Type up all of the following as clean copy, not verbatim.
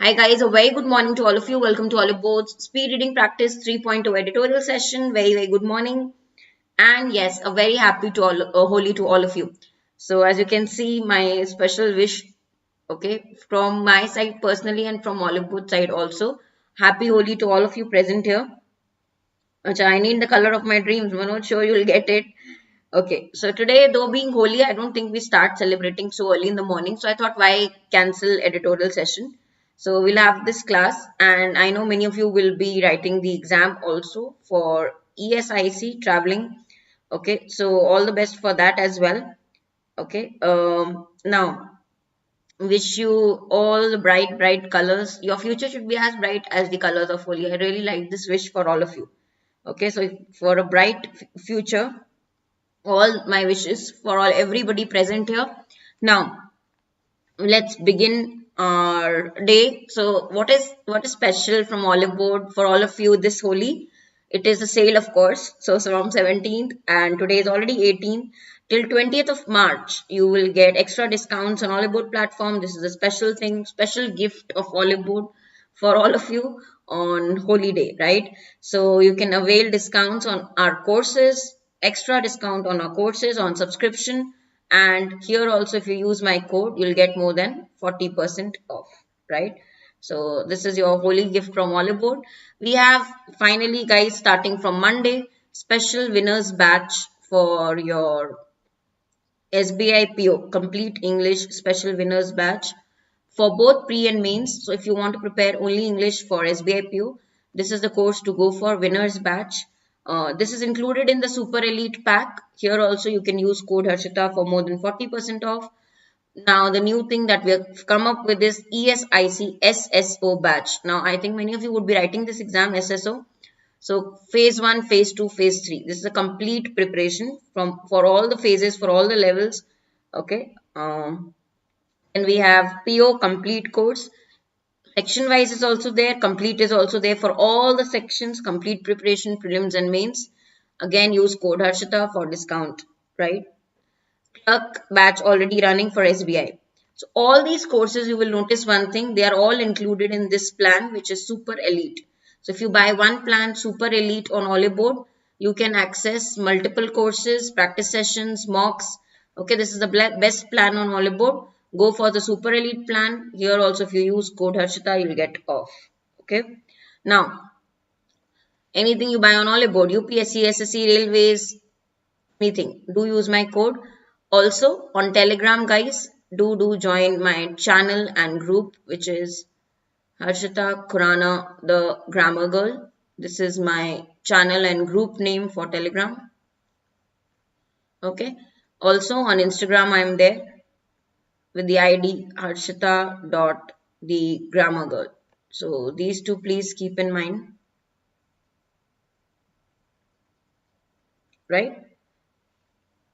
Hi guys, a very good morning to all of you. Welcome to Oliveboard's Speed Reading Practice 3.0 editorial session. Very good morning. And yes, a very happy to all, holy to all of you. So as you can see, my special wish, okay, from my side personally and from Oliveboard side also. Happy holy to all of you present here. Acha, I need the color of my dreams. Manoj, sure you'll get it. Okay, so today, though being holy, I don't think we start celebrating so early in the morning. So I thought, why cancel editorial session? So we'll have this class, and I know many of you will be writing the exam also for ESIC traveling. Okay, so all the best for that as well. Okay, now wish you all the bright colors. Your future should be as bright as the colors of holy. I really like this wish for all of you. Okay, so for a bright future, all my wishes for all everybody present here. Now let's begin our day. So what is special from Oliveboard for all of you this holy? It is a sale, of course. So from 17th, and today is already 18th, till 20th of March you will get extra discounts on Oliveboard platform. This is a special thing, special gift of Oliveboard for all of you on holy day, right? So you can avail discounts on our courses, extra discount on our courses on subscription, and here also if you use my code you'll get more than 40% off, right? So this is your holy gift from Oliveboard. We have finally, guys, starting from Monday, special winners batch for your SBI PO complete English special winners batch for both pre and mains. So if you want to prepare only English for SBI PO, this is the course to go for, winners batch. This is included in the super elite pack. Here also you can use code Harshita for more than 40% off. Now the new thing that we have come up with is ESIC SSO batch. Now I think many of you would be writing this exam SSO. So phase 1, phase 2, phase 3. This is a complete preparation for all the phases, for all the levels. Okay. And we have PO complete course. Section wise is also there. Complete is also there for all the sections. Complete preparation, prelims and mains. Again, use code Harshita for discount, right? Clerk batch already running for SBI. So all these courses, you will notice one thing, they are all included in this plan, which is super elite. So if you buy one plan, super elite on Oliveboard, you can access multiple courses, practice sessions, mocks. Okay, this is the best plan on Oliveboard. Go for the super elite plan. Here also, if you use code Harshita, you'll get off. Okay. Now, anything you buy on Oliveboard, UPSC, SSC, Railways, anything, do use my code. Also on Telegram, guys, do join my channel and group, which is Harshita Khurana, the grammar girl. This is my channel and group name for Telegram. Okay. Also on Instagram, I am there with the ID Harshita.the-grammar-girl. So these two please keep in mind. Right?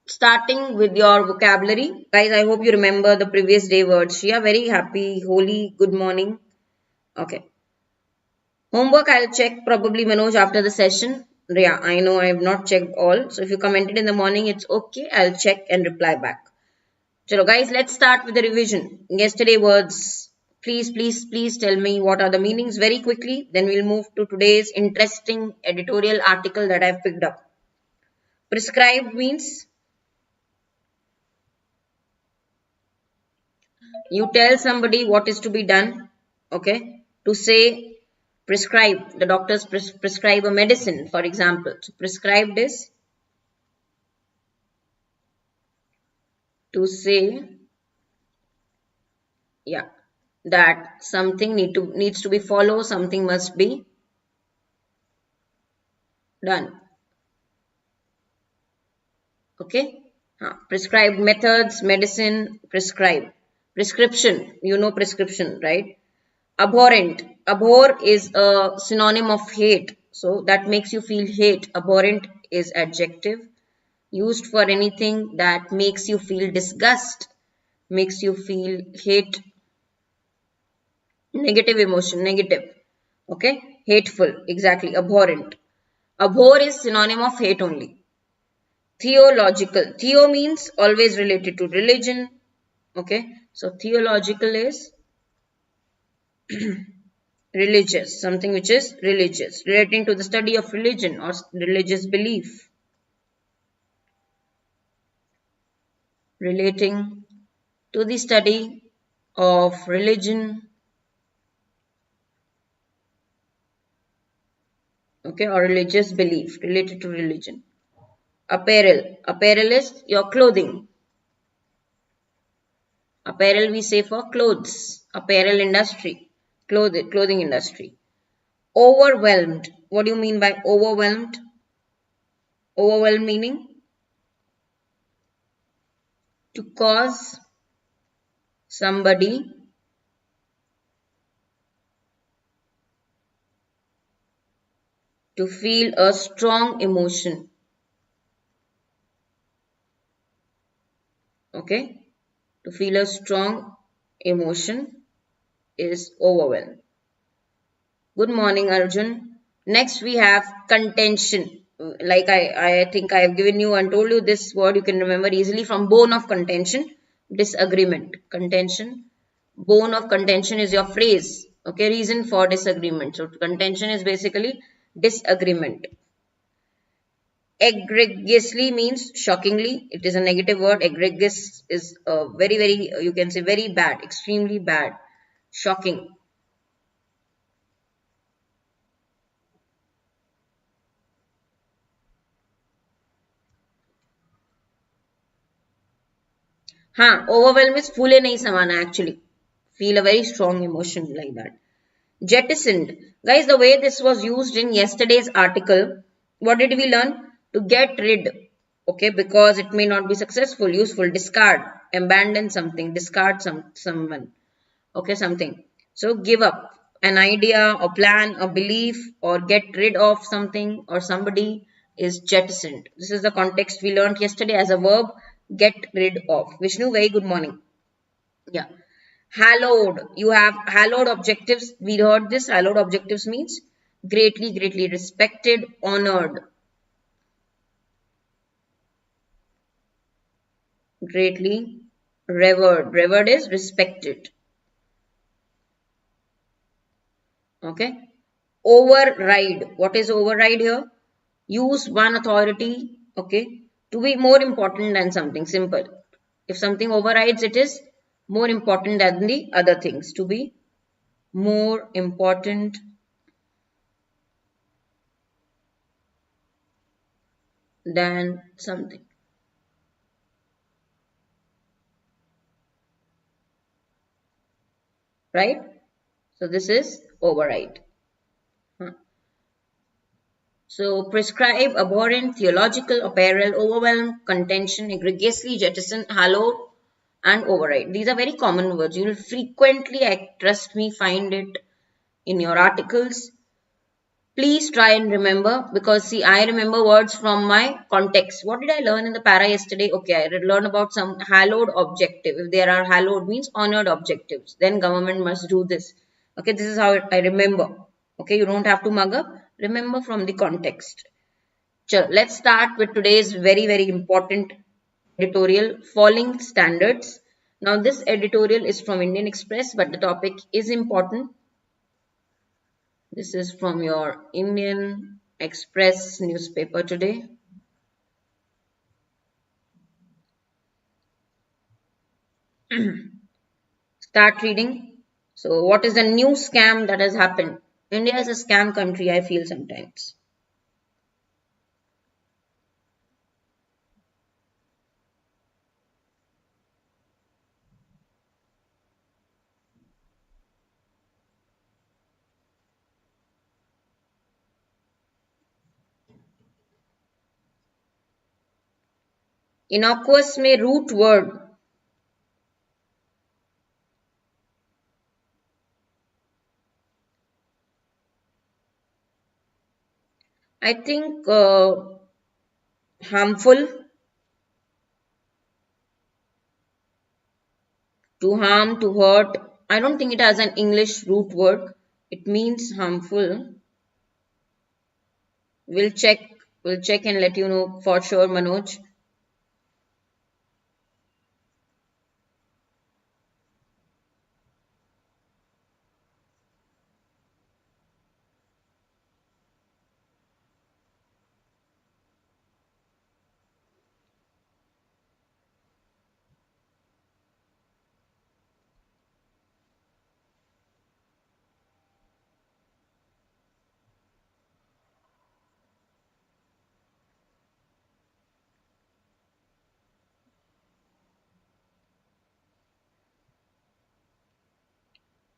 Starting with your vocabulary. Guys, I hope you remember the previous day words. Shia, very happy, holy, good morning. Okay. Homework, I'll check probably Manoj after the session. Yeah, I know I have not checked all. So if you commented in the morning, it's okay. I'll check and reply back. So guys, let's start with the revision. Yesterday words. Please tell me what are the meanings very quickly. Then we'll move to today's interesting editorial article that I've picked up. Prescribed means you tell somebody what is to be done. Okay. To say prescribe, the doctors prescribe a medicine, for example. So prescribed is to say, yeah, that something needs to be followed, something must be done. Okay. Prescribed methods, medicine, prescribe. Prescription, you know prescription, right? Abhorrent. Abhor is a synonym of hate. So that makes you feel hate. Abhorrent is adjective used for anything that makes you feel disgust, makes you feel hate, negative emotion, negative. Okay. Hateful. Exactly. Abhorrent. Abhor is synonym of hate only. Theological. Theo means always related to religion. Okay. So theological is Religious, something which is religious, relating to the study of religion or religious belief. Relating to the study of religion, okay, or religious belief related to religion. Apparel. Apparel is your clothing. Apparel we say for clothes. Apparel industry. Clothing industry. Overwhelmed. What do you mean by overwhelmed? Overwhelmed meaning to cause somebody to feel a strong emotion. Okay? To feel a strong emotion is overwhelmed. Good morning, Arjun. Next, we have contention. Like I think I have given you and told you this word you can remember easily from bone of contention, disagreement. Contention. Bone of contention is your phrase. Okay, reason for disagreement. So, contention is basically disagreement. Egregiously means shockingly. It is a negative word. Egregious is very, you can say very bad, extremely bad, shocking. हाँ, overwhelm is फूले नहीं समाना actually. Feel a very strong emotion like that. Jettisoned. Guys, the way this was used in yesterday's article, what did we learn? To get rid. Okay, because it may not be successful, useful, discard, abandon something, discard someone. Okay, something. So give up an idea or plan or belief or get rid of something or somebody is jettisoned. This is the context we learned yesterday as a verb, get rid of. Vishnu, very good morning. Yeah. Hallowed. You have hallowed objectives. We heard this. Hallowed objectives means greatly respected, honored. Greatly revered. Revered is respected. Okay. Override. What is override here? Use one authority, okay, to be more important than something simple. If something overrides, it is more important than the other things. To be more important than something. Right? So this is override. Huh. So prescribe, abhorrent, theological, apparel, overwhelm, contention, egregiously, jettison, hallow, and override. These are very common words. You will frequently, trust me, find it in your articles. Please try and remember, because see, I remember words from my context. What did I learn in the para yesterday? Okay, I learned about some hallowed objective. If there are hallowed means honored objectives, then government must do this. Okay, this is how I remember. Okay, you don't have to mug up. Remember from the context. Sure, let's start with today's very important editorial, falling standards. Now, this editorial is from Indian Express, but the topic is important. This is from your Indian Express newspaper today. Start reading. So, what is the new scam that has happened? India is a scam country, I feel sometimes. Innocuous में root word. I think harmful, to harm, to hurt. I don't think it has an English root word. It means harmful. We'll check. We'll check and let you know for sure, Manoj.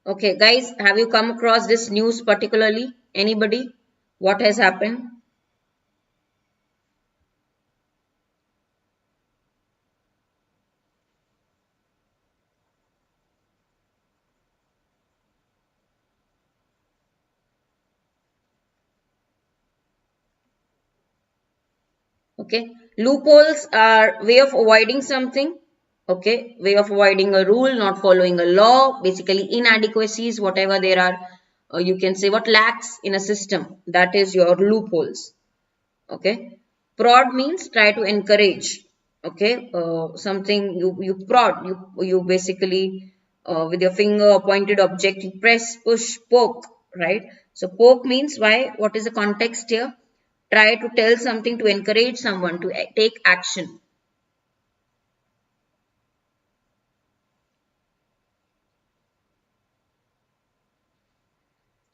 Okay, guys, have you come across this news particularly? Anybody? What has happened? Okay, loopholes are way of avoiding something. Okay, way of avoiding a rule, not following a law, basically inadequacies, whatever there are. You can say what lacks in a system. That is your loopholes. Okay, prod means try to encourage. Okay, something you prod, you basically with your finger or pointed object you press, push, poke, right? So poke means why? What is the context here? Try to tell something to encourage someone to take action.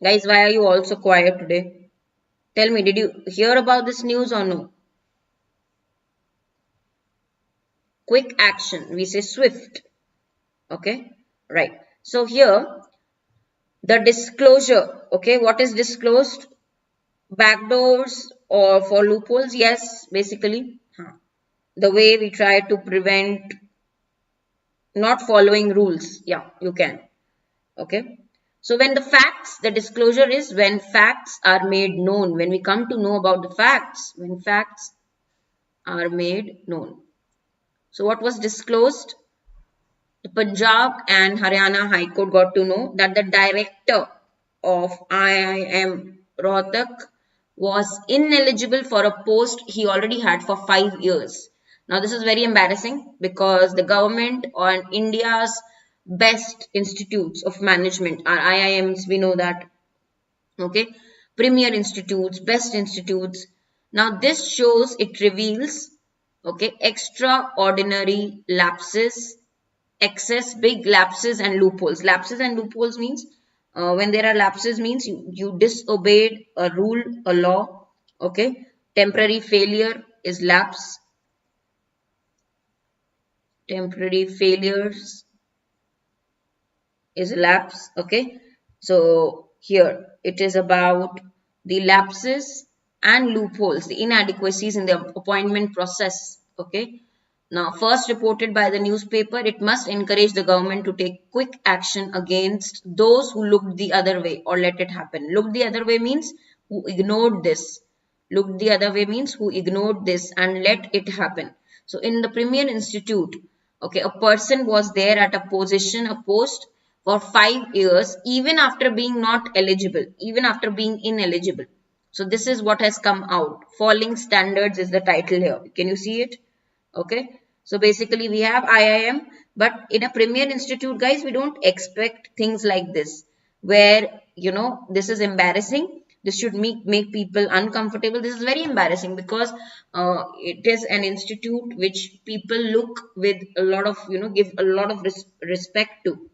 Guys, why are you all so quiet today? Tell me, did you hear about this news or no? Quick action, we say swift. Okay, right. So here, the disclosure. Okay, what is disclosed? Backdoors or for loopholes? Yes, basically. The way we try to prevent not following rules. Yeah, you can. Okay. So when the facts, the disclosure is when facts are made known. When we come to know about the facts, when facts are made known. So what was disclosed? The Punjab and Haryana High Court got to know that the director of IIM Rohtak was ineligible for a post he already had for 5 years. Now this is very embarrassing because the government on India's best institutes of management are IIMs, we know that. Okay, premier institutes, best institutes. Now this shows, it reveals, okay, extraordinary lapses, excess, big lapses and loopholes. Lapses and loopholes means when there are lapses means you disobeyed a rule, a law. Okay, temporary failure is lapse. Temporary failures is lapse. Okay, so here it is about the lapses and loopholes, the inadequacies in the appointment process. Okay, now first reported by the newspaper, it must encourage the government to take quick action against those who looked the other way or let it happen. Looked the other way means who ignored this. Looked the other way means who ignored this and let it happen. So in the Premier Institute, okay, a person was there at a position, a post for 5 years, even after being not eligible, even after being ineligible. So this is what has come out. Falling standards is the title here. Can you see it? Okay. So basically we have IIM, but in a premier institute, guys, we don't expect things like this where, this is embarrassing. This should make people uncomfortable. This is very embarrassing because it is an institute which people look with a lot of, give a lot of respect to.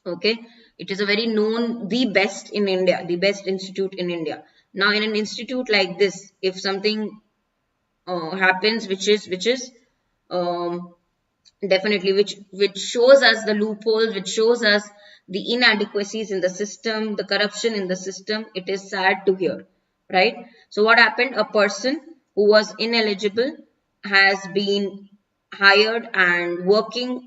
Okay, it is a very known, the best in India, the best institute in India. Now in an institute like this, if something happens which is um, definitely which shows us the loopholes, which shows us the inadequacies in the system, the corruption in the system, it is sad to hear, right? So what happened? A person who was ineligible has been hired and working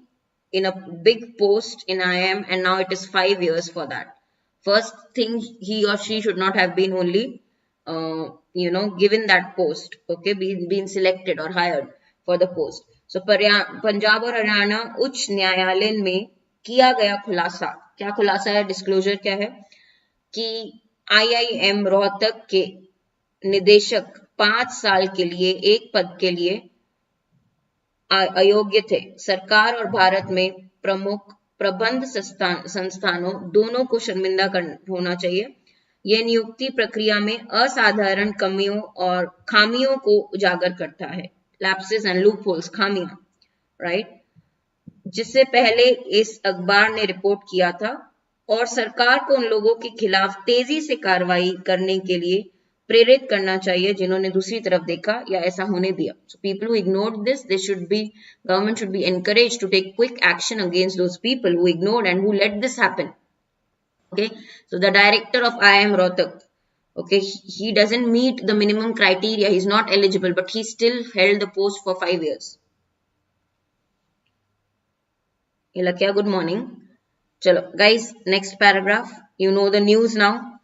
in a big post in IIM, and now it is 5 years for that. First thing, he or she should not have been only given that post, okay, being selected or hired for the post. So Punjab और हरियाणा उच्च न्यायालय में किया गया खुलासा. क्या खुलासा है? डिस्क्लोजर क्या है कि IIM रोहतक के निदेशक 5 साल के लिए एक पद के लिए अयोग्य थे. सरकार और भारत में प्रमुख प्रबंध संस्थानों दोनों को शर्मिंदा होना चाहिए. यह नियुक्ति प्रक्रिया में असाधारण कमियों और खामियों को उजागर करता है. लैप्सेस एंड लूपहोल्स, खामियां, राइट, जिससे पहले इस अखबार ने रिपोर्ट किया था, और सरकार को उन लोगों के खिलाफ तेजी से कार्रवाई करने के लिए प्रेरित करना चाहिए जिन्होंने दूसरी तरफ देखा या ऐसा होने दिया. So people who ignored this, government should be encouraged to take quick action against those people who ignored and who let this happen. Okay, so the director of IIM Rohtak, okay, he doesn't meet the minimum criteria, he's not eligible, but he still held the post for 5 years. Ilakya, good morning. Chalo, guys, next paragraph. You know the news now.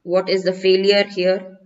What is the failure here?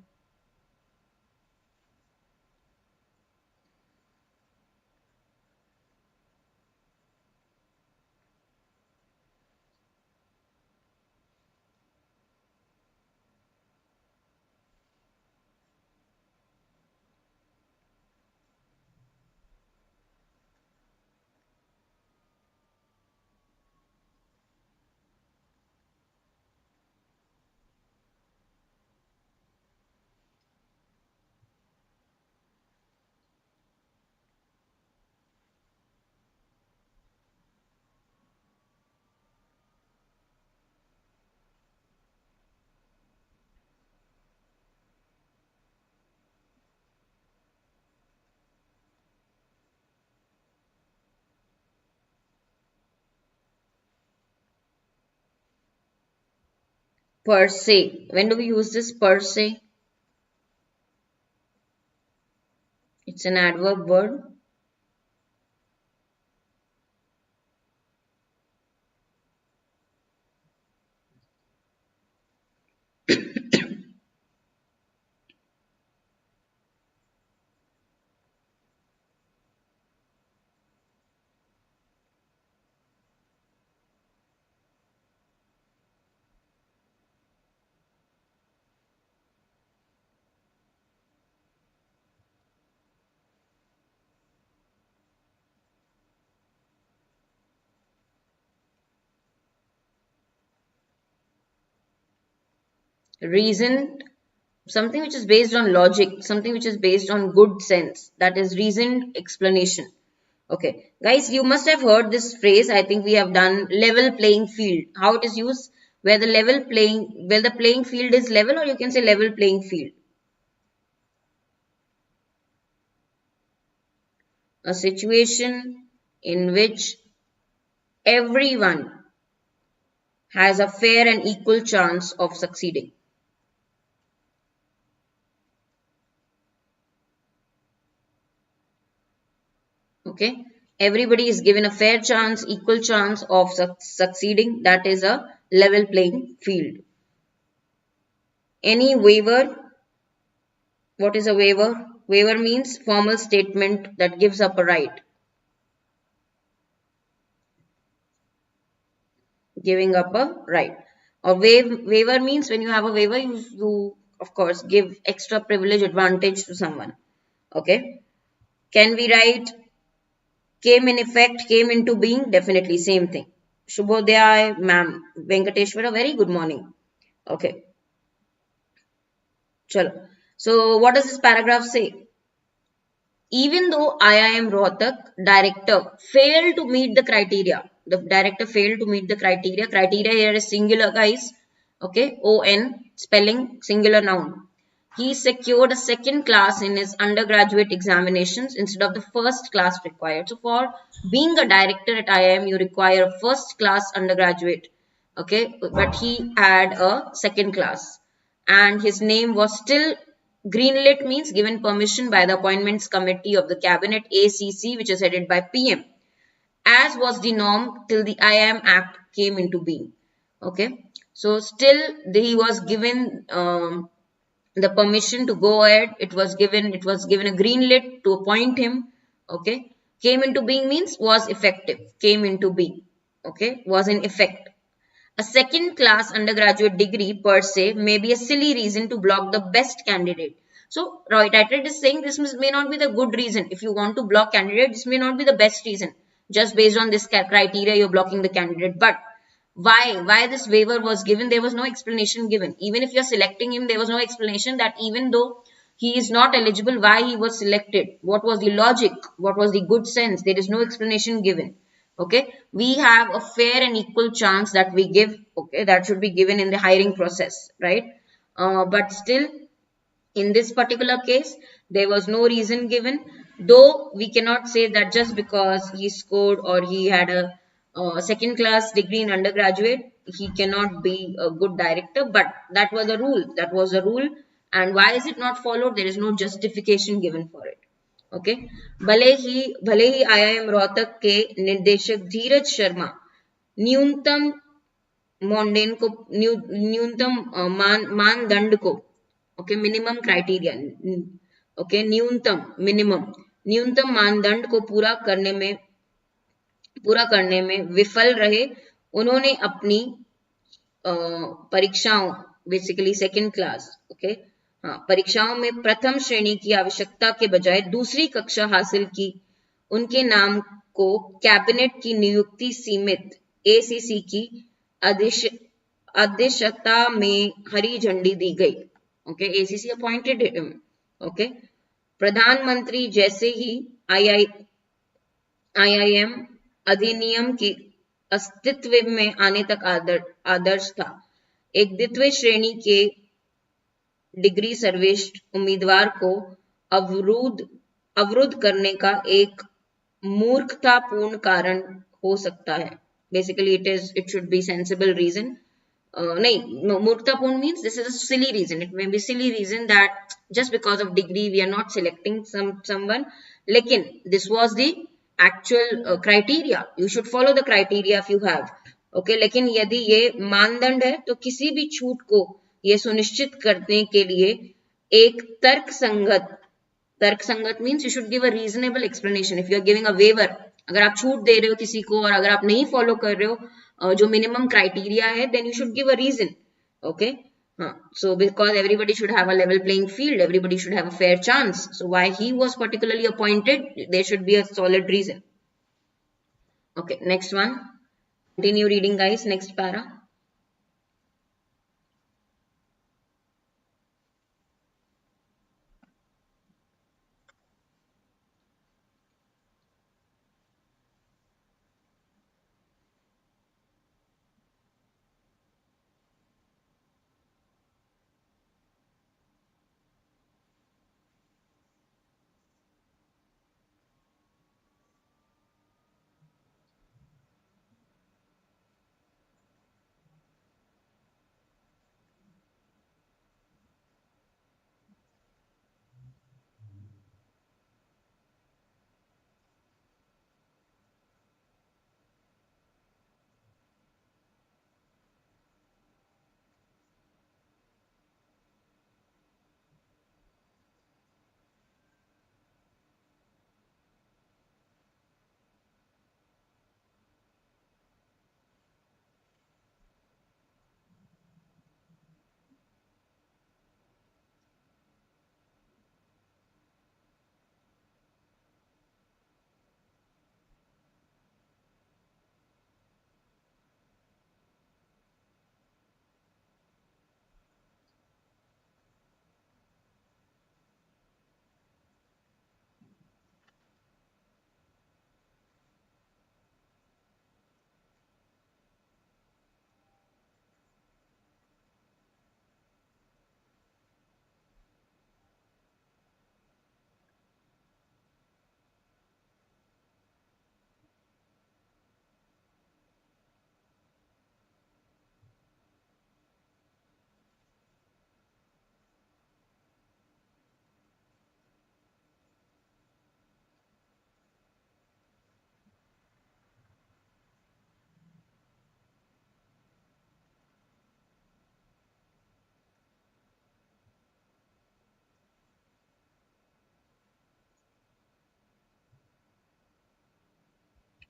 Per se. When do we use this per se? It's an adverb word. Reasoned, something which is based on logic, something which is based on good sense. That is reasoned explanation. Okay, guys, you must have heard this phrase. I think we have done level playing field. How it is used? Where the playing field is level, or you can say level playing field. A situation in which everyone has a fair and equal chance of succeeding. Okay, everybody is given a fair chance, equal chance of succeeding. That is a level playing field. Any waiver, what is a waiver? Waiver means formal statement that gives up a right. Giving up a right. Or waiver means when you have a waiver, you of course give extra privilege advantage to someone. Okay. Can we write came in effect, came into being? Definitely same thing. Shubhodaya, ma'am. Venkateshwara, very good morning. Okay. Chalo. So what does this paragraph say? Even though IIM Rohtak director failed to meet the criteria, the director failed to meet the criteria. Criteria here is singular, guys. Okay, ON, spelling singular noun. He secured a second class in his undergraduate examinations instead of the first class required. So for being a director at IIM, you require a first class undergraduate. Okay, but he had a second class, and his name was still greenlit, means given permission by the appointments committee of the cabinet, ACC, which is headed by PM, as was the norm till the IIM Act came into being. Okay, so still he was given the permission to go ahead. It was given a green lit to appoint him. Okay, came into being means was effective, came into being. Okay, was in effect. A second class undergraduate degree per se may be a silly reason to block the best candidate. So Reutert is saying this may not be the good reason. If you want to block candidate, this may not be the best reason. Just based on this criteria, you're blocking the candidate. But why this waiver was given? There was no explanation given. Even if you're selecting him, there was no explanation that even though he is not eligible, why he was selected. What was the logic? What was the good sense? There is no explanation given. Okay, we have a fair and equal chance that we give. Okay, that should be given in the hiring process, right? But still, in this particular case, there was no reason given. Though we cannot say that just because he scored or he had a second class degree in undergraduate, he cannot be a good director. But that was a rule. That was a rule. And why is it not followed? There is no justification given for it. Okay भले ही IIM Rohtak के निर्देशक धीरज शर्मा न्यूनतम मॉन्डेन को न्यूनतम मानदंड को okay minimum criteria okay न्यूनतम मानदंड को पूरा करने में विफल रहे। उन्होंने अपनी परीक्षाओं बेसिकली सेकंड क्लास ओके परीक्षाओं में प्रथम श्रेणी की आवश्यकता के बजाय दूसरी कक्षा हासिल की। उनके नाम को कैबिनेट की नियुक्ति सीमित एसीसी की अध्यक्षता में हरी झंडी दी गई। Okay ACC appointed him. Okay प्रधानमंत्री जैसे ही आईआईएम अधिनियम की अस्तित्व में आने तक आदर्श था। एक द्वितीय श्रेणी के डिग्री सर्वश्रेष्ठ उम्मीदवार को अवरुद्ध करने का एक मूर्खतापूर्ण कारण हो सकता है। Basically it should be sensible reason. No, मूर्खतापूर्ण means this is a silly reason. It may be silly reason that just because of degree we are not selecting someone. लेकिन this was the actual criteria. You should follow the criteria if you have. Okay, लेकिन यदि ये मानदंड है तो किसी भी छूट को ये सुनिश्चित करने के लिए एक तर्कसंगत means you should give a reasonable explanation. If you are giving a waiver, अगर आप छूट दे रहे हो किसी को और अगर आप नहीं फॉलो कर रहे हो जो मिनिमम क्राइटेरिया है, then you should give a reason. Okay so because everybody should have a level playing field, everybody should have a fair chance, so why he was particularly appointed, there should be a solid reason. Okay, next one, continue reading guys, next para.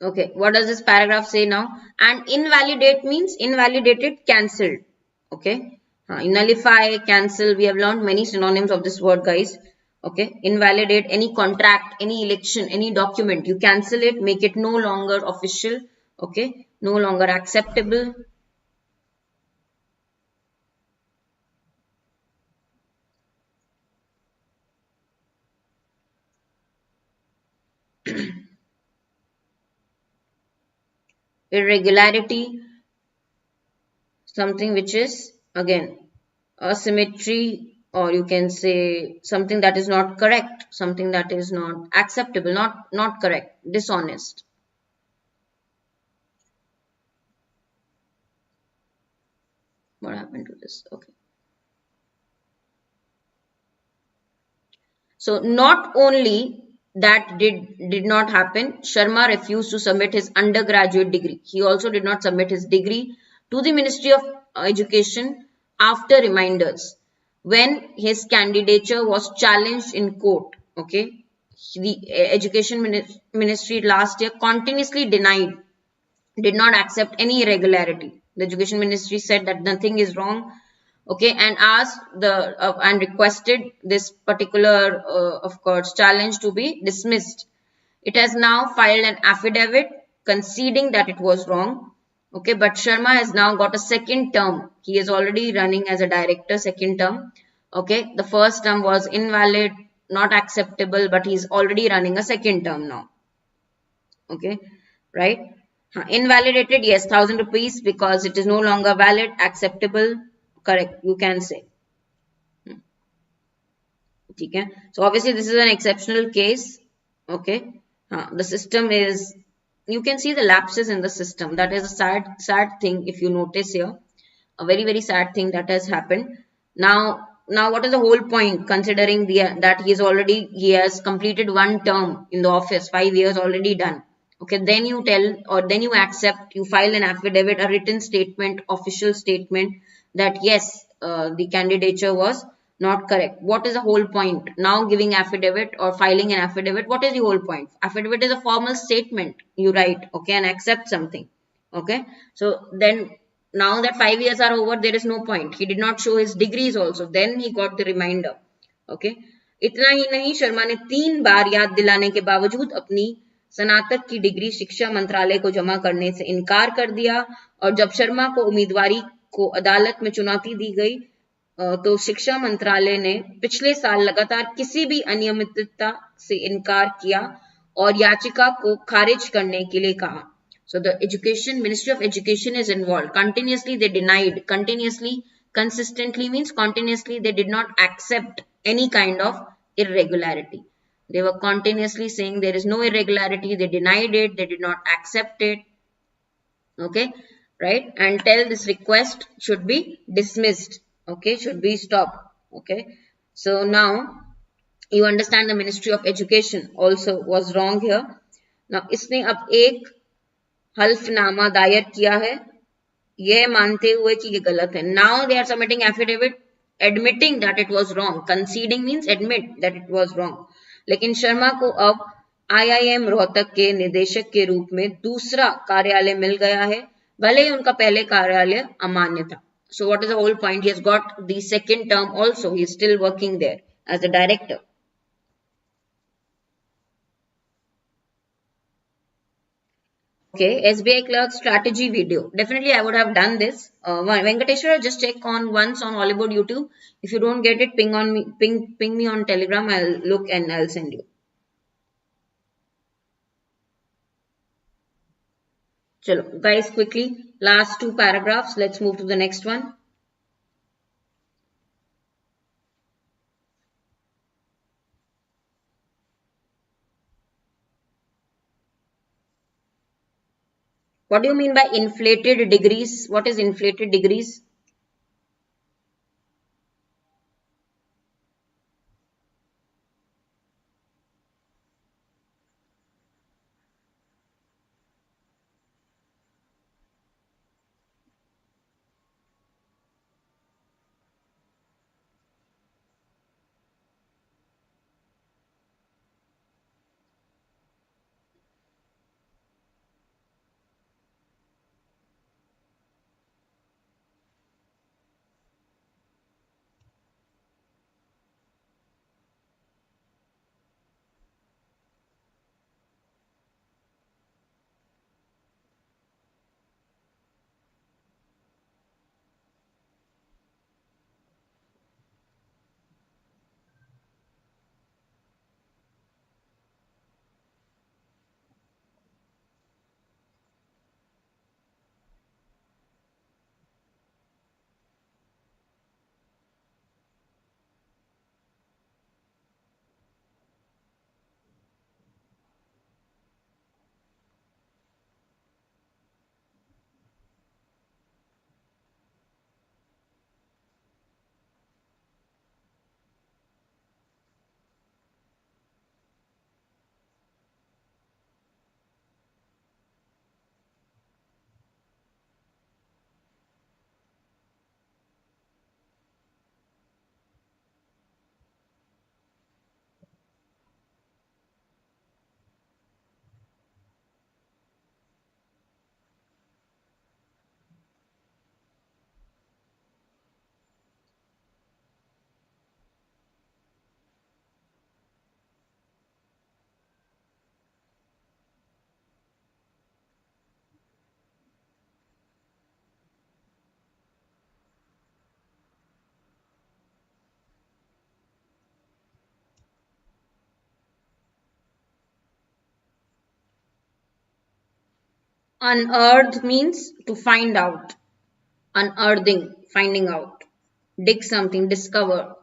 Okay, what does this paragraph say now? And invalidate means invalidated, cancelled. Okay, nullify, cancel. We have learned many synonyms of this word, guys. Okay, invalidate any contract, any election, any document. You cancel it, make it no longer official. Okay, no longer acceptable. Irregularity, something which is again asymmetry, or you can say something that is not correct, something that is not acceptable, not correct, dishonest. what happened to this? Okay. So not only that did not happen, Sharma refused to submit his undergraduate degree. He also did not submit his degree to the Ministry of Education after reminders when his candidature was challenged in court. Okay, the Education Ministry last year continuously did not accept any irregularity. The Education Ministry said that nothing is wrong, okay, and asked and requested this particular of course challenge to be dismissed. It has now filed an affidavit conceding that it was wrong, okay, but Sharma has now got a second term. He is already running as a director, second term, okay. The first term was invalid, not acceptable, but he's already running a second term now, okay, right. Invalidated, yes, 1,000 rupees because it is no longer valid. Acceptable, correct, you can say. ठीक है, so obviously this is an exceptional case, okay. The system is, you can see the lapses in the system. That is a sad thing if you notice here, a very sad thing that has happened. Now what is the whole point, considering that he has completed one term in the office, 5 years already done, okay. Then you tell, or then you accept, you file an affidavit, a written statement, official statement, that yes, the candidature was not correct. What is the whole point now giving affidavit or filing an affidavit? What is the whole point? Affidavit is a formal statement you write, okay, and accept something, okay. So then now that 5 years are over, there is no point. He did not show his degrees also, then he got the reminder, okay. इतना ही नहीं, शर्मा ने 3 बार याद दिलाने के बावजूद अपनी स्नातक की डिग्री शिक्षा मंत्रालय को जमा करने से इनकार कर दिया। और जब शर्मा को उम्मीदवारी को अदालत में चुनौती दी गई तो शिक्षा मंत्रालय ने पिछले साल लगातार किसी भी अनियमितता से इनकार किया और याचिका को खारिज करने के लिए कहा। So the Ministry of Education is involved. Continuously they denied. Continuously, consistently means continuously they did not accept any kind of irregularity. They were continuously saying there is no irregularity. They denied it. They did not accept it. Okay, right? Until this request should be dismissed. Okay, should be stopped. Okay, so now you understand the Ministry of Education also was wrong here. Now इसने अब एक हल्फनामा दायर किया है यह मानते हुए कि ये गलत है. Now they are submitting affidavit admitting that it was wrong. Conceding means admit that it was wrong. लेकिन शर्मा को अब IIM रोहतक के निदेशक के रूप में दूसरा कार्यालय मिल गया है, भले ही उनका पहले कार्यालय अमान्य था. So what is the whole point? He has got the second term also. He is still working there as a director. Okay, SBI Clerk strategy video. Definitely I would have done this. Venkateshwara, just check on once on Oliveboard YouTube. If you don't get it, ping me on Telegram. I'll look and I'll send you. Chalo, guys, quickly, last 2 paragraphs. Let's move to the next one. What do you mean by inflated degrees? What is inflated degrees? Unearth means to find out. Unearthing, finding out. Dig something, discover.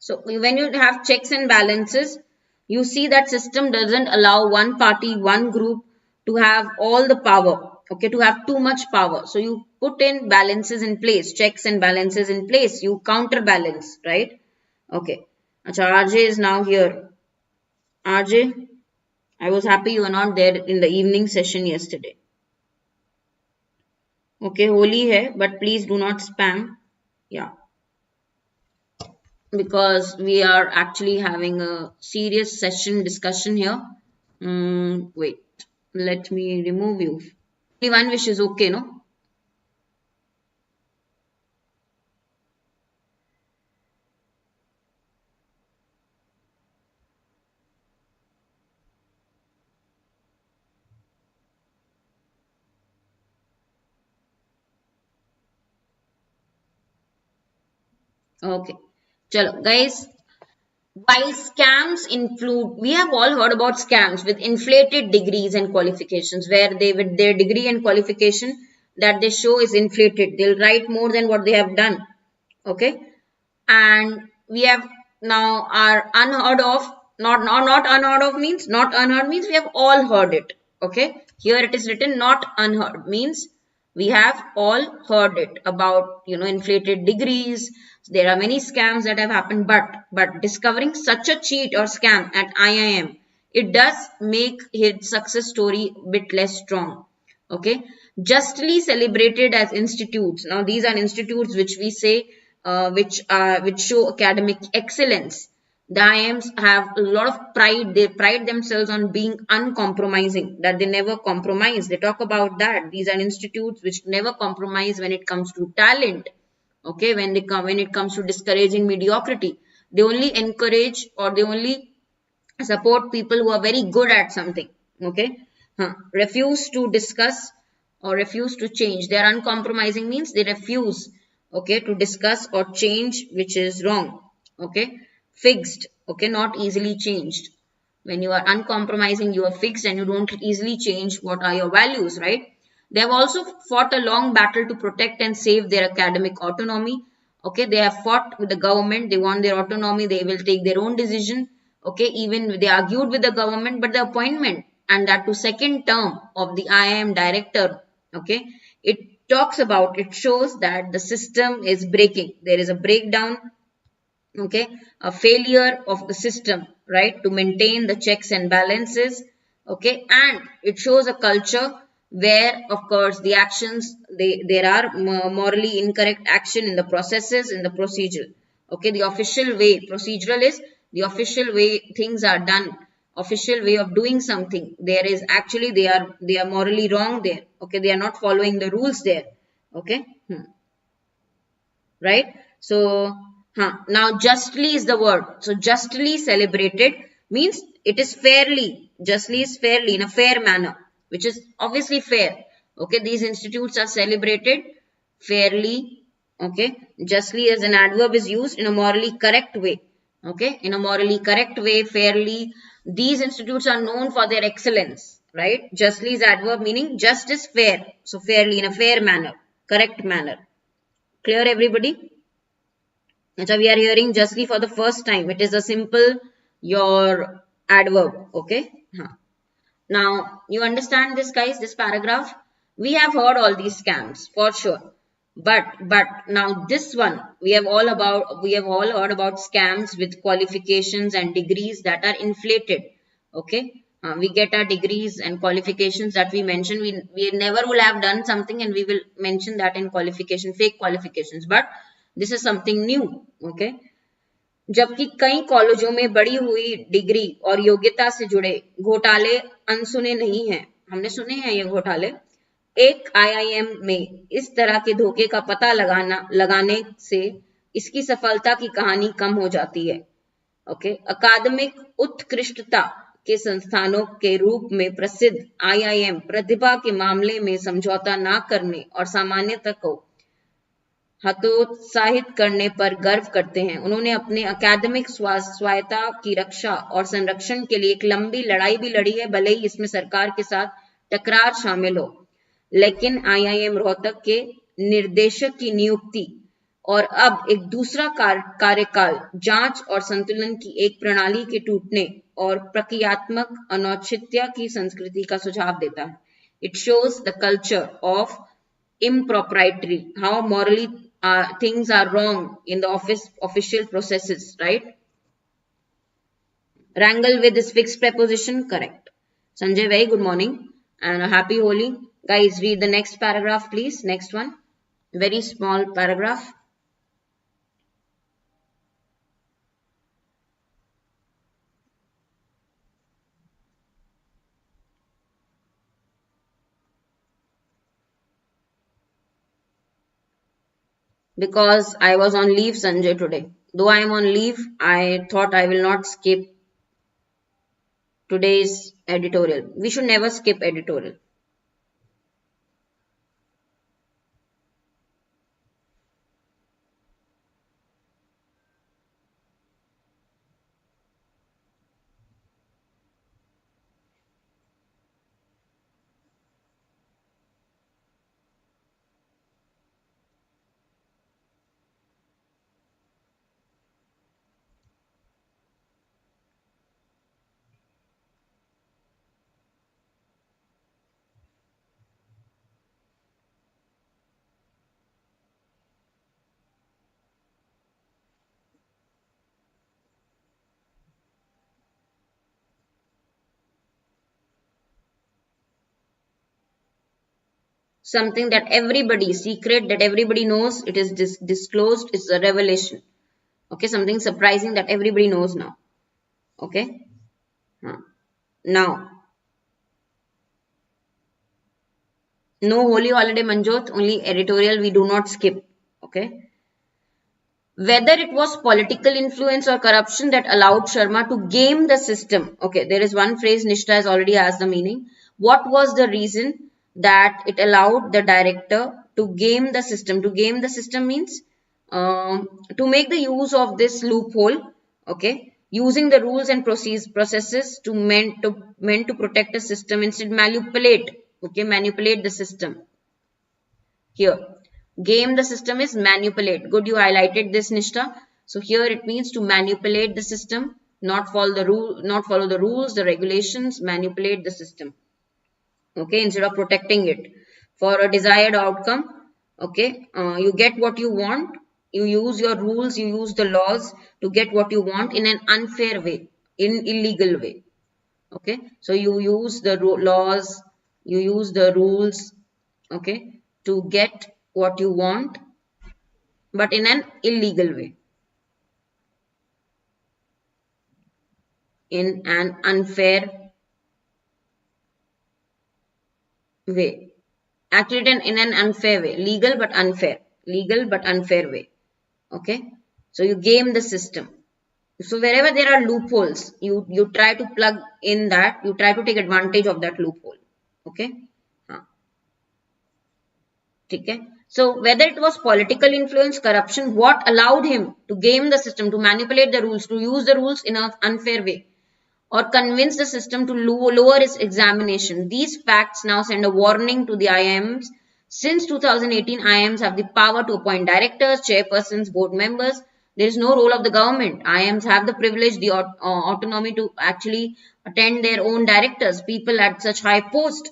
So when you have checks and balances, you see that system doesn't allow one party, one group to have all the power, okay, to have too much power. So you put in balances in place, checks and balances in place, you counterbalance, right? Okay. Acha, RJ is now here. RJ, I was happy you were not there in the evening session yesterday. Okay, Holi hai, but please do not spam. Yeah. Because we are actually having a serious session discussion here. Wait, let me remove you. Only one wish is okay, no? Okay. Chalo, guys. While scams include, we have all heard about scams with inflated degrees and qualifications, where they, with their degree and qualification that they show is inflated. They'll write more than what they have done. Okay. And we have now are unheard of, not unheard of means, not unheard means we have all heard it. Okay, here it is written not unheard means we have all heard it about, you know, inflated degrees. There are many scams that have happened, but discovering such a cheat or scam at IIM, it does make his success story a bit less strong. Okay, justly celebrated as institutes. Now these are institutes which we say which show academic excellence. The IIMs have a lot of pride. They pride themselves on being uncompromising, that they never compromise. They talk about that. These are institutes which never compromise when it comes to talent. Okay, when it comes to discouraging mediocrity, they only encourage or they only support people who are very good at something. Okay, refuse to discuss or refuse to change. They are uncompromising means they refuse, okay, to discuss or change which is wrong. Okay, fixed, okay, not easily changed. When you are uncompromising, you are fixed and you don't easily change what are your values, right? They have also fought a long battle to protect and save their academic autonomy. Okay, they have fought with the government. They want their autonomy. They will take their own decision. Okay, even they argued with the government, but the appointment and that to second term of the IIM director, okay, it talks about, it shows that the system is breaking. There is a breakdown, okay, a failure of the system, right, to maintain the checks and balances. Okay, and it shows a culture where of course the actions, there are morally incorrect action in the processes, in the procedure. Okay, the official way, procedural is the official way things are done, official way of doing something. There is actually they are morally wrong there. Okay, they are not following the rules there. Okay, right? So, now justly is the word. So, justly celebrated means it is fairly, justly is fairly, in a fair manner, which is obviously fair. Okay, these institutes are celebrated fairly. Okay, justly as an adverb is used in a morally correct way. Okay, in a morally correct way, fairly. These institutes are known for their excellence, right? Justly is adverb meaning just is fair. So, fairly, in a fair manner, correct manner. Clear, everybody? So we are hearing justly for the first time. It is a simple your adverb. Okay. Now you understand this, guys, this paragraph. We have heard all these scams for sure. But now this one we have all heard about scams with qualifications and degrees that are inflated. Okay. We get our degrees and qualifications that we mentioned. We never will have done something and we will mention that in qualification, fake qualifications. But this is something new. Okay. जबकि कई कॉलेजों में बढ़ी हुई degree और योग्यता से जुड़े घोटाले अनसुने नहीं हैं. हमने सुने हैं ये घोटाले. एक IIM में इस तरह के धोखे का पता लगाने से इसकी सफलता की कहानी कम हो जाती है। ओके, अकादमिक उत्कृष्टता के संस्थानों के रूप में प्रसिद्ध IIM प्रतिभा के मामले में समझौता न करने और सामान्यता को हतोत्साहित करने पर गर्व करते हैं। उन्होंने अपने अकादमिक स्वायत्तता की रक्षा और संरक्षण के लिए एक लंबी लड़ाई भी लड़ी है, भले ही इसमें सरकार के साथ टकरार शामिल हो। लेकिन IIM रोहतक के निर्देशक की नियुक्ति और अब एक दूसरा कार्यकाल जांच और संतुलन की एक प्रणाली के टूटने और प्रक्रियात्मक अनौचित्य की संस्कृति का सुझाव देता है। It shows the culture of impropriety, how morally things are wrong in the official processes, right? Wrangle with this fixed preposition, correct. Sanjay, very good morning and a happy Holi. Guys, read the next paragraph, please. Next one. Very small paragraph. Because I was on leave, Sanjay, today. Though I am on leave, I thought I will not skip today's editorial. We should never skip editorial. Something that everybody, secret that everybody knows, it is disclosed, it's a revelation. Okay, something surprising that everybody knows now. Okay, now, no holy holiday Manjot, only editorial we do not skip. Okay, whether it was political influence or corruption that allowed Sharma to game the system. Okay, there is one phrase Nishta has already asked the meaning. What was the reason that it allowed the director to game the system? To game the system means to make the use of this loophole. Okay, using the rules and processes to meant to protect the system, instead manipulate. Okay, manipulate the system. Here, game the system is manipulate. Good, you highlighted this, Nishta. So here it means to manipulate the system, not follow the rules, the regulations, manipulate the system. Okay, instead of protecting it for a desired outcome. Okay, you get what you want. You use your rules, you use the laws to get what you want in an unfair way, in illegal way. Okay, so you use the laws, you use the rules, okay, to get what you want, but in an illegal way, in an unfair way. Actually, in an unfair way, legal but unfair way. Okay, so you game the system. So wherever there are loopholes, you try to plug in that, you try to take advantage of that loophole. Okay. Okay. So whether it was political influence, corruption, what allowed him to game the system, to manipulate the rules, to use the rules in an unfair way, or convince the system to lower its examination. These facts now send a warning to the IIMs. Since 2018, IIMs have the power to appoint directors, chairpersons, board members. There is no role of the government. IIMs have the privilege, the autonomy to actually attend their own directors, people at such high post.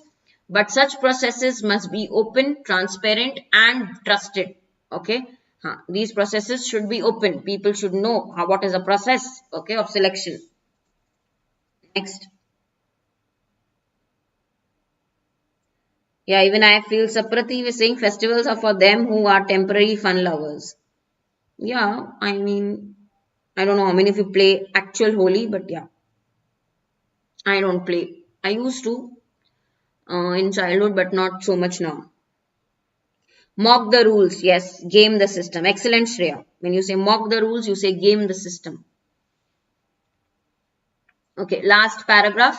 But such processes must be open, transparent and trusted. Okay. These processes should be open. People should know what is the process, okay, of selection. Next. Yeah, even I feel Saprati was saying festivals are for them who are temporary fun lovers. Yeah, I mean, I don't know how many of you play actual Holi, but yeah, I don't play. I used to. in childhood, but not so much now. Mock the rules. Yes, game the system. Excellent, Shreya. When you say mock the rules, you say game the system. Okay, last paragraph.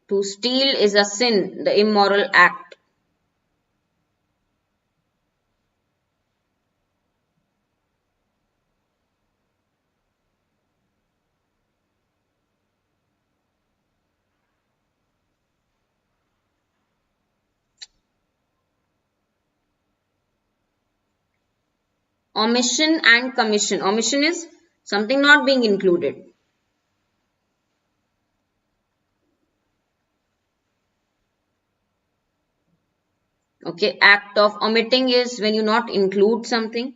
To steal is a sin, the immoral act. Omission and commission. Omission is something not being included. Okay, act of omitting is when you not include something.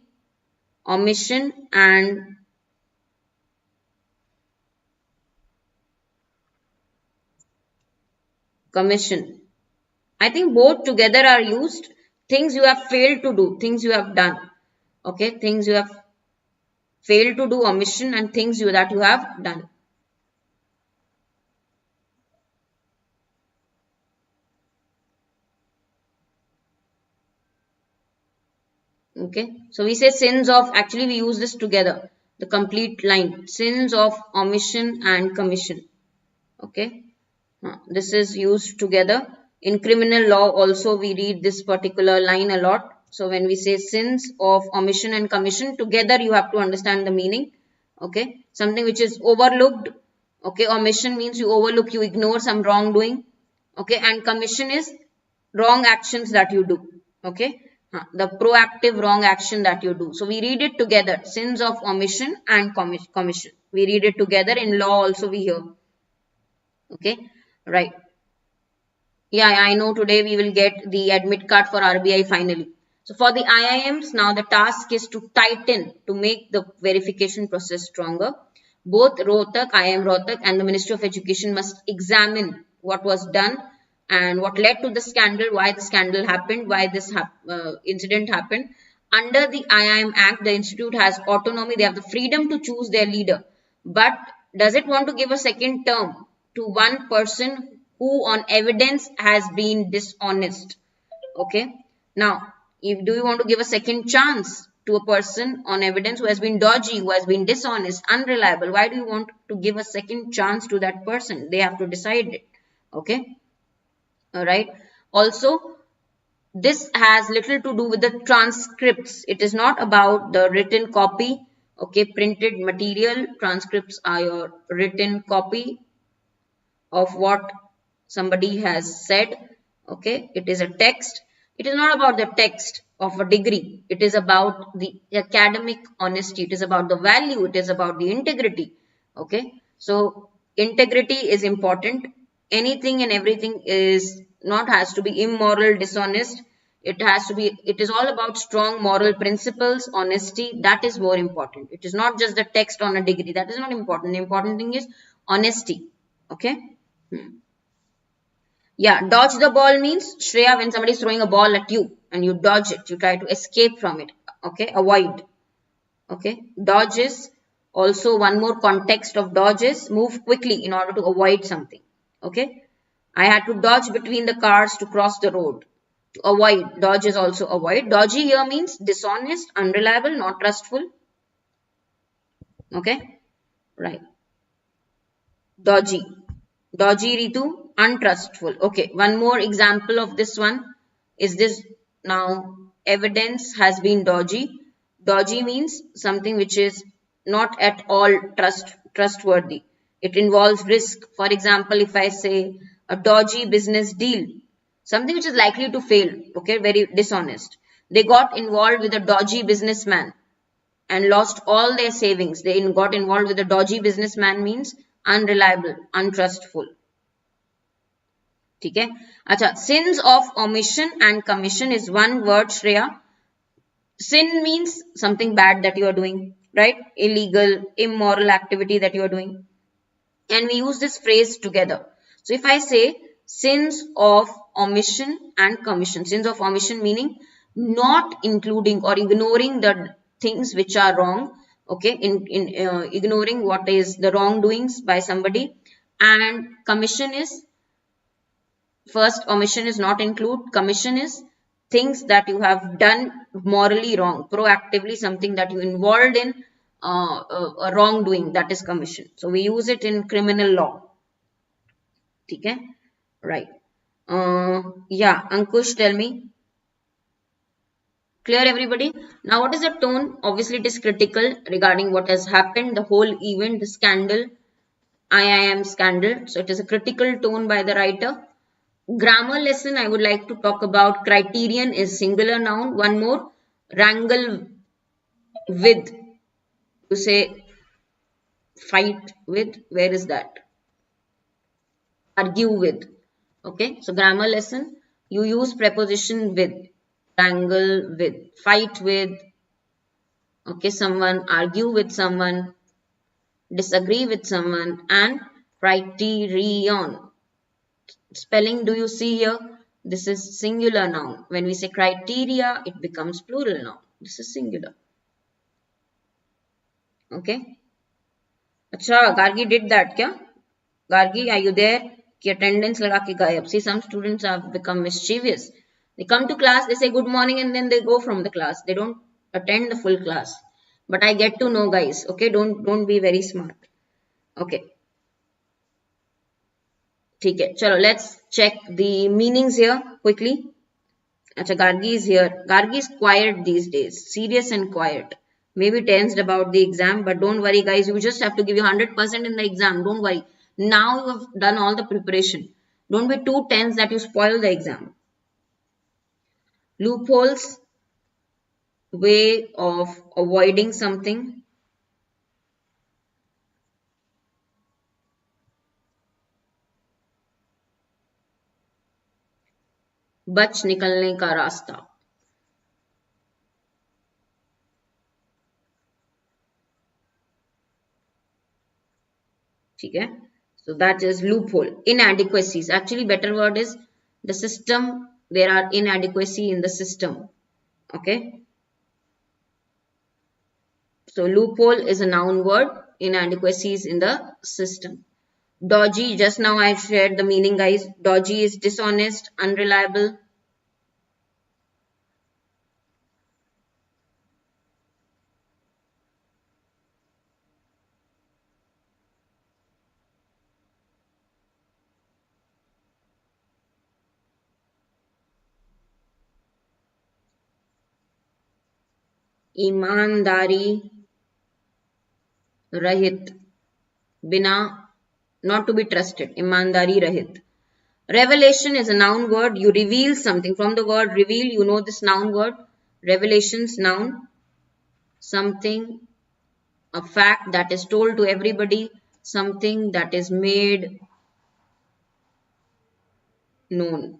Omission and commission. I think both together are used. Things you have failed to do, things you have done. Okay, things you have failed to do, omission, and things that you have done. Okay, so we say sins of, actually we use this together, the complete line, sins of omission and commission. Okay, this is used together. In criminal law also we read this particular line a lot. So when we say sins of omission and commission, together you have to understand the meaning. Okay, something which is overlooked. Okay, omission means you overlook, you ignore some wrongdoing. Okay, and commission is wrong actions that you do. Okay, the proactive wrong action that you do. So we read it together, sins of omission and commission. We read it together. In law also we hear. Okay, right. Yeah, I know today we will get the admit card for RBI finally. So for the IIMs, now the task is to tighten, to make the verification process stronger. Both Rohtak, IIM Rohtak and the Ministry of Education must examine what was done and what led to the scandal, why the scandal happened, why this incident happened. Under the IIM Act, the institute has autonomy, they have the freedom to choose their leader. But does it want to give a second term to one person who on evidence has been dishonest? Okay. Now, do you want to give a second chance to a person on evidence who has been dodgy, who has been dishonest, unreliable? Why do you want to give a second chance to that person? They have to decide it. Okay. All right. Also, this has little to do with the transcripts. It is not about the written copy. Okay, printed material. Transcripts are your written copy of what somebody has said. Okay, it is a text. It is not about the text of a degree. It is about the academic honesty. It is about the value. It is about the integrity. Okay, so integrity is important. Anything and everything is not has to be immoral, dishonest. It has to be, it is all about strong moral principles, honesty. That is more important. It is not just the text on a degree. That is not important. The important thing is honesty. Okay. Yeah, dodge the ball means, Shreya, when somebody is throwing a ball at you and you dodge it, you try to escape from it. Okay, avoid. Okay, dodge is also one more context of dodge is move quickly in order to avoid something. Okay, I had to dodge between the cars to cross the road. To avoid, dodge is also avoid. Dodgy here means dishonest, unreliable, not trustful. Okay, right. Dodgy. Dodgy, Ritu, untrustful. Okay, one more example of this one is this. Now, evidence has been dodgy. Dodgy means something which is not at all trustworthy. It involves risk. For example, if I say a dodgy business deal, something which is likely to fail, okay, very dishonest. They got involved with a dodgy businessman and lost all their savings. They got involved with a dodgy businessman means unreliable, untrustful. ठीक है अच्छा sins of omission and commission is one word Shreya. Sin means something bad that you are doing, right? Illegal, immoral activity that you are doing, and we use this phrase together. So if I say sins of omission and commission, sins of omission meaning not including or ignoring the things which are wrong, okay, in ignoring what is the wrongdoings by somebody, and commission is, first, omission is not include. Commission is things that you have done morally wrong, proactively something that you involved in a wrongdoing, that is commission. So we use it in criminal law. Okay, right. Yeah, Ankush, tell me. Clear, everybody? Now, what is the tone? Obviously, it is critical regarding what has happened, the whole event, the scandal, IIM scandal. So it is a critical tone by the writer. Grammar lesson, I would like to talk about criterion is singular noun. One more, wrangle with. You say fight with. Where is that? Argue with. Okay, so grammar lesson, you use preposition with. Wrangle with, fight with. Okay, someone, argue with someone, disagree with someone, and criterion. Spelling, do you see here? This is singular noun. When we say criteria, it becomes plural noun. This is singular. Okay. Acha, Gargi did that, kya? Gargi, are you there? Ki attendance laga ke gayab. See, some students have become mischievous. They come to class, they say good morning, and then they go from the class. They don't attend the full class. But I get to know, guys. Okay, don't be very smart. Okay. ठीक है, चलो let's check the meanings here quickly. Acha, Gargi is here. Gargi is quiet these days, serious and quiet. Maybe tensed about the exam, but don't worry, guys. You just have to give you 100% in the exam. Don't worry. Now you have done all the preparation. Don't be too tense that you spoil the exam. Loopholes, way of avoiding something. बच निकलने का रास्ता. ठीक है, so that is loophole. Inadequacies, actually better word is the system. There are inadequacy in the system. Okay, so loophole is a noun word, inadequacies in the system. Dodgy, just now I shared the meaning, guys. Dodgy is dishonest, unreliable. ईमानदारी रहित, बिना, not to be trusted, ईमानदारी रहित. Revelation is a noun word. You reveal something. From the word reveal, you know this noun word. Revelations, noun. Something, a fact that is told to everybody. Something that is made known.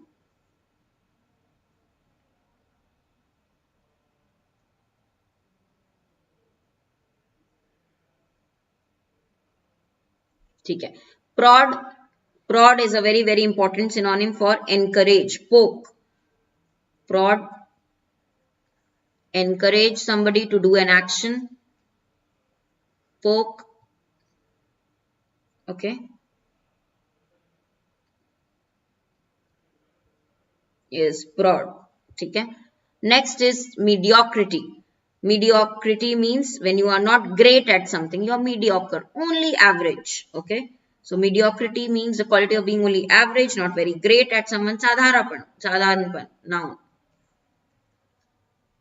ठीक है. Prod is a very, very important synonym for encourage, poke. Prod, encourage somebody to do an action. Poke. Okay. Is prod. ठीक है. Next is mediocrity. Mediocrity means when you are not great at something, you are mediocre, only average. Okay. So mediocrity means the quality of being only average, not very great at someone. Sadharapan, noun.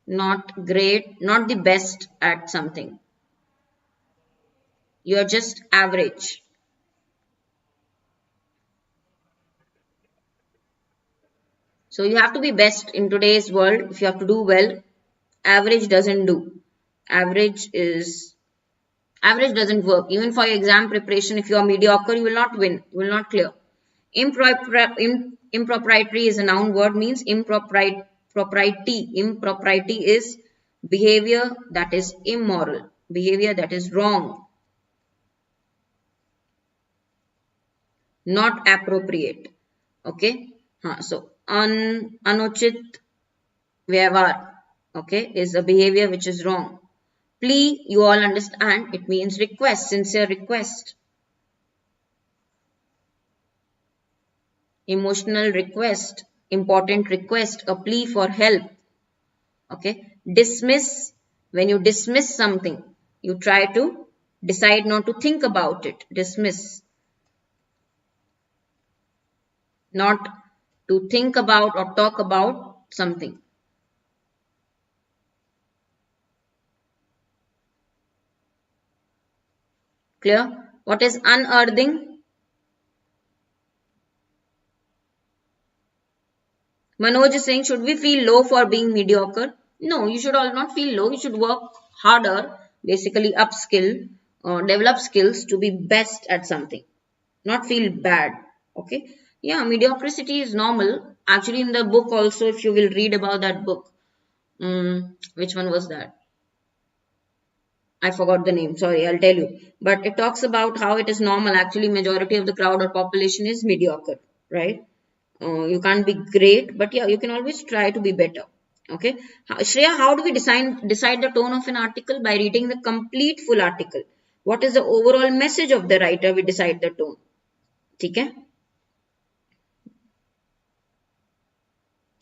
Not great, not the best at something. You are just average. So you have to be best in today's world. If you have to do well, average doesn't do. Average doesn't work. Even for your exam preparation, if you are mediocre, you will not win. You will not clear. Impropriety is a noun word, means impropriety. Impropriety is behavior that is immoral, behavior that is wrong, not appropriate. Okay. So anuchit vyavhar, okay, is a behavior which is wrong. Plea, you all understand, it means request, sincere request. Emotional request, important request, a plea for help. Okay. Dismiss, when you dismiss something, you try to decide not to think about it. Dismiss. Not to think about or talk about something. Clear? What is unearthing? Manoj is saying, should we feel low for being mediocre? No, you should all not feel low. You should work harder, basically upskill, develop skills to be best at something. Not feel bad. Okay. Yeah, mediocrity is normal. Actually, in the book also, if you will read about that book, which one was that? I forgot the name. Sorry, I'll tell you. But it talks about how it is normal. Actually, majority of the crowd or population is mediocre, right? You can't be great, but yeah, you can always try to be better. Okay. Shreya, how do we decide the tone of an article? By reading the complete full article. What is the overall message of the writer? We decide the tone. Okay.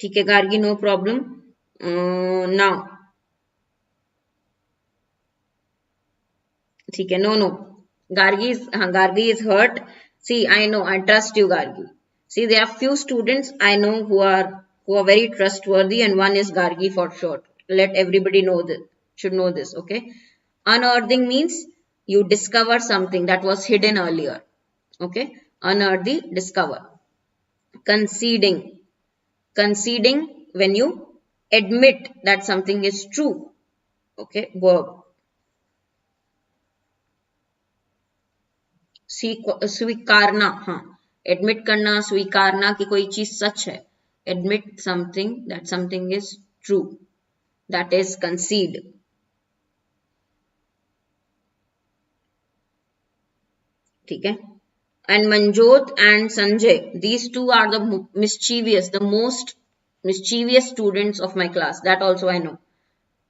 ठीक है Gargi, no problem. Now ठीक है, no, Gargi is hurt. See, I know, I trust you, Gargi. See, there are few students I know who are very trustworthy, and one is Gargi for sure. Let everybody know this, should know this. Okay. Unearthing means you discover something that was hidden earlier. Okay. Unearthly, discover. Conceding when you admit that something is true. Okay. Verb. स्वीकारना, हाँ, admit करना, स्वीकारना कि कोई चीज सच है. Admit something that something is true, that is कंसीड. ठीक है. And Manjot and Sanjay, these two are the most mischievous students of my class. That also I know.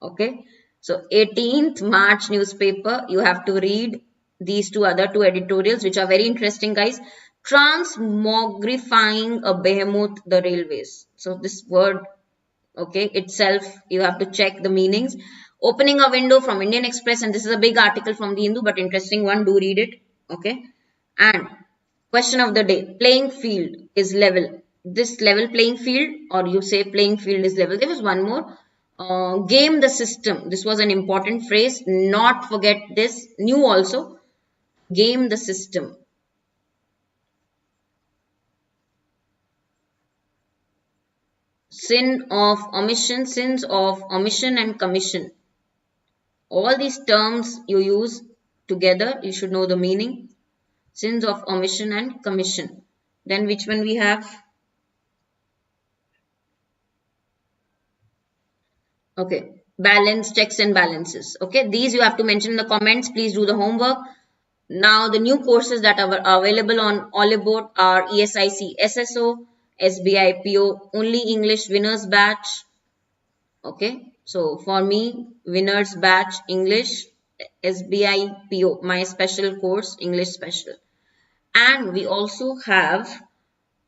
Okay. So 18th March newspaper, you have to read these other two editorials, which are very interesting, guys. Transmogrifying a behemoth, the railways. So this word, okay, itself, you have to check the meanings. Opening a window from Indian Express, and this is a big article from the Hindu, but interesting one. Do read it. Okay. And question of the day, playing field is level. This level playing field, or you say playing field is level. There was one more. Game the system. This was an important phrase. Not forget this. New also. Game the system. Sins of omission and commission. All these terms you use together, you should know the meaning. Sins of omission and commission. Then which one we have? Okay, balance, checks and balances. Okay, these you have to mention in the comments. Please do the homework. Now, the new courses that are available on Oliveboard are ESIC SSO, SBI PO, only English winners batch. Okay, so for me, winners batch English, SBI PO, my special course, English special. And we also have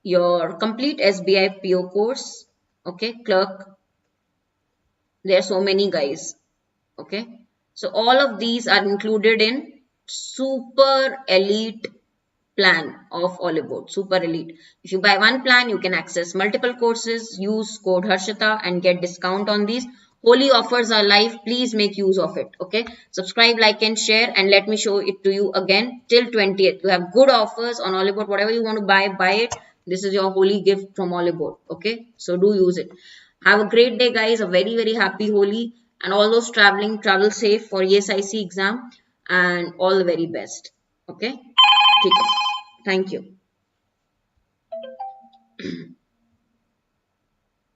your complete SBI PO course. Okay, Clerk. There are so many, guys. Okay, so all of these are included in super elite plan of Oliveboard, super elite. If you buy one plan, you can access multiple courses, use code Harshita and get discount on these. Holy offers are live. Please make use of it. Okay. Subscribe, like, and share. And let me show it to you again till 20th. You have good offers on Oliveboard. Whatever you want to buy, buy it. This is your holy gift from Oliveboard. Okay. So do use it. Have a great day, guys. A very, very happy Holi. And all those traveling, travel safe for ESIC exam. And all the very best. Okay. ठीक है. Thank you.